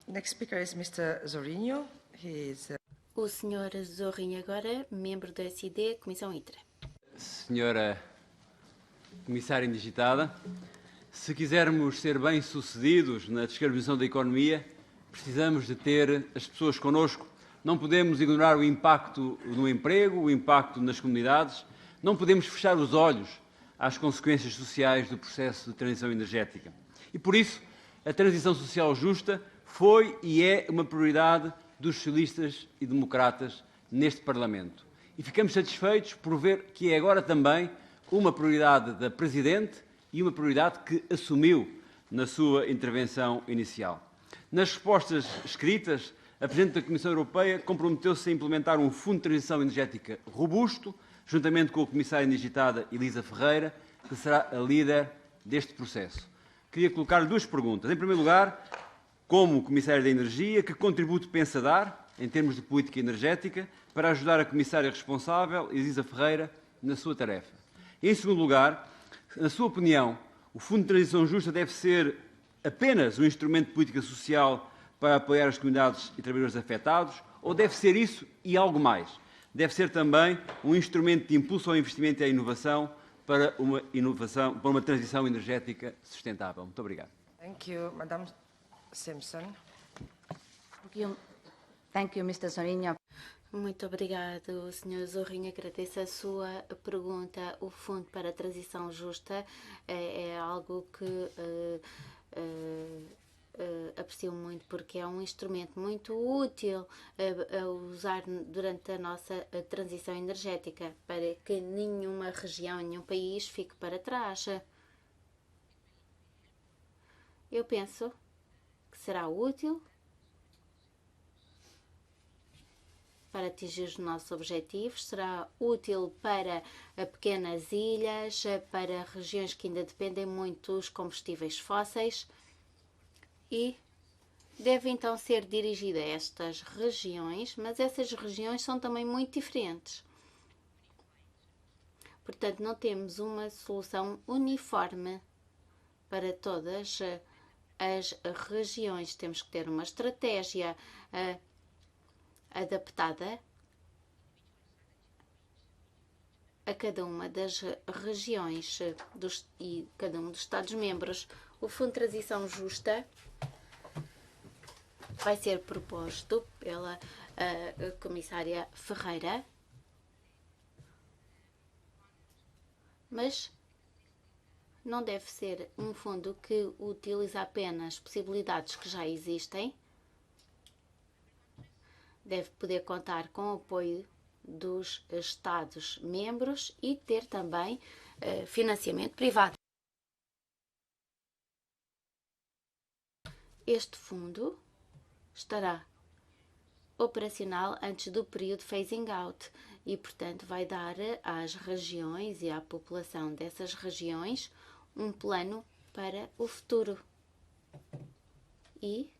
Next speaker is Mr. Zorinho. He is, O Sr. Zorrinho agora, membro da SD, Comissão ITRE. Senhora Comissária Indigitada, se quisermos ser bem-sucedidos na descarbonização da economia, precisamos de ter as pessoas connosco. Não podemos ignorar o impacto no emprego, o impacto nas comunidades. Não podemos fechar os olhos às consequências sociais do processo de transição energética. E, por isso, a transição social justa foi e é uma prioridade dos socialistas e democratas neste Parlamento. E ficamos satisfeitos por ver que é agora também uma prioridade da Presidente e uma prioridade que assumiu na sua intervenção inicial. Nas respostas escritas, a Presidente da Comissão Europeia comprometeu-se a implementar um Fundo de Transição Energética robusto, juntamente com a Comissária Indigitada Elisa Ferreira, que será a líder deste processo. Queria colocar-lhe duas perguntas. Em primeiro lugar, como Comissária da Energia, que contributo pensa dar, em termos de política energética, para ajudar a Comissária responsável, Elisa Ferreira, na sua tarefa? E, em segundo lugar, na sua opinião, o Fundo de Transição Justa deve ser apenas um instrumento de política social para apoiar as comunidades e trabalhadores afetados, ou deve ser isso e algo mais? Deve ser também um instrumento de impulso ao investimento e à inovação para uma transição energética sustentável. Muito obrigado. thank you, Madam Simpson. Thank you, Mr. Zorinho. Muito obrigado, Sr. Zorrinho. Agradeço a sua pergunta. O Fundo para a Transição Justa é algo que aprecio muito, porque é um instrumento muito útil a usar durante a nossa transição energética, para que nenhuma região, nenhum país fique para trás. Eu penso que será útil para atingir os nossos objetivos, será útil para pequenas ilhas, para regiões que ainda dependem muito dos combustíveis fósseis, e deve então ser dirigida a estas regiões, mas essas regiões são também muito diferentes. Portanto, não temos uma solução uniforme para todas as regiões. Temos que ter uma estratégia adaptada a cada uma das regiões e cada um dos Estados-membros. O Fundo de Transição Justa vai ser proposto pela Comissária Ferreira, mas não deve ser um fundo que utiliza apenas possibilidades que já existem. Deve poder contar com o apoio dos Estados-membros e ter também financiamento privado. Este fundo estará operacional antes do período phasing out e, portanto, vai dar às regiões e à população dessas regiões um plano para o futuro e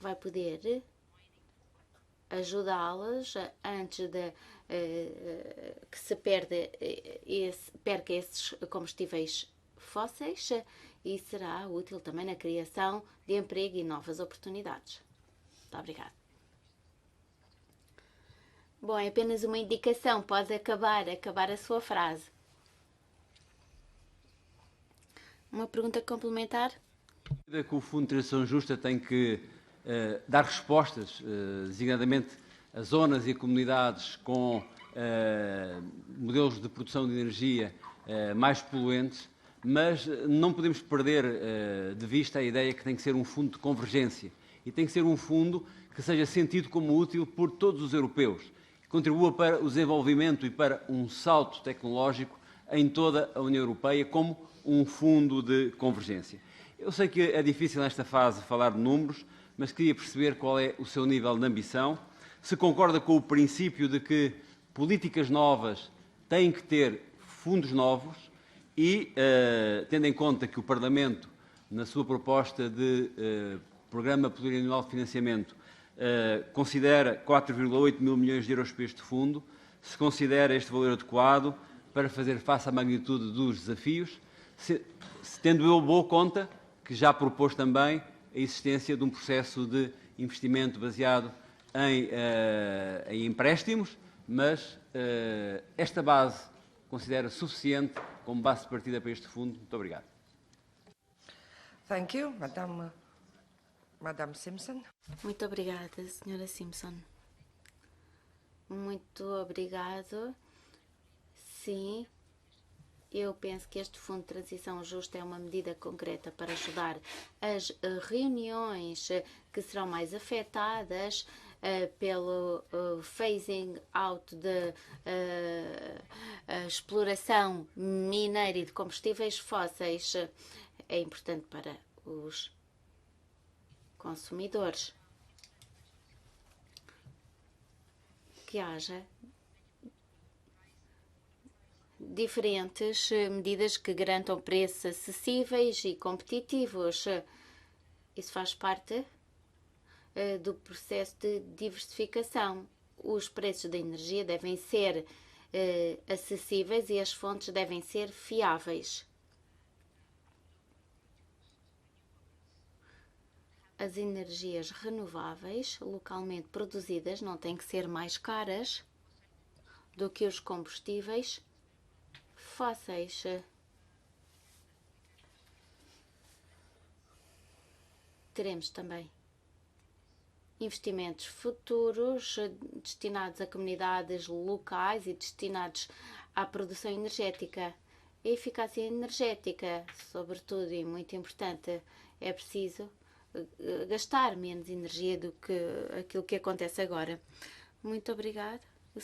vai poder ajudá-las antes de que se perca esses combustíveis fósseis, e será útil também na criação de emprego e novas oportunidades. Muito obrigada. Bom, é apenas uma indicação, pode acabar a sua frase. Uma pergunta complementar? Que o Fundo de Transição Justa tem que dar respostas, designadamente a zonas e comunidades com modelos de produção de energia mais poluentes, mas não podemos perder de vista a ideia que tem que ser um fundo de convergência e tem que ser um fundo que seja sentido como útil por todos os europeus, que contribua para o desenvolvimento e para um salto tecnológico em toda a União Europeia como um fundo de convergência. Eu sei que é difícil nesta fase falar de números, mas queria perceber qual é o seu nível de ambição, se concorda com o princípio de que políticas novas têm que ter fundos novos e, tendo em conta que o Parlamento, na sua proposta de Programa Plurianual de Financiamento, considera 4,8 mil milhões de euros para este fundo, se considera este valor adequado para fazer face à magnitude dos desafios, tendo eu boa conta que já propôs também a existência de um processo de investimento baseado em empréstimos, mas esta base considera suficiente como base de partida para este fundo. Muito obrigado. Thank you, Madame Simpson. Muito obrigada, Senhora Simpson. Muito obrigado. Sim, eu penso que este Fundo de Transição Justa é uma medida concreta para ajudar as reuniões que serão mais afetadas pelo phasing out da exploração mineira e de combustíveis fósseis. É importante para os consumidores que haja diferentes medidas que garantam preços acessíveis e competitivos. Isso faz parte do processo de diversificação. Os preços da energia devem ser acessíveis e as fontes devem ser fiáveis. As energias renováveis localmente produzidas não têm que ser mais caras do que os combustíveis fósseis. Teremos também investimentos futuros destinados a comunidades locais e destinados à produção energética. A eficácia energética, sobretudo, e muito importante, é preciso gastar menos energia do que aquilo que acontece agora. Muito obrigada.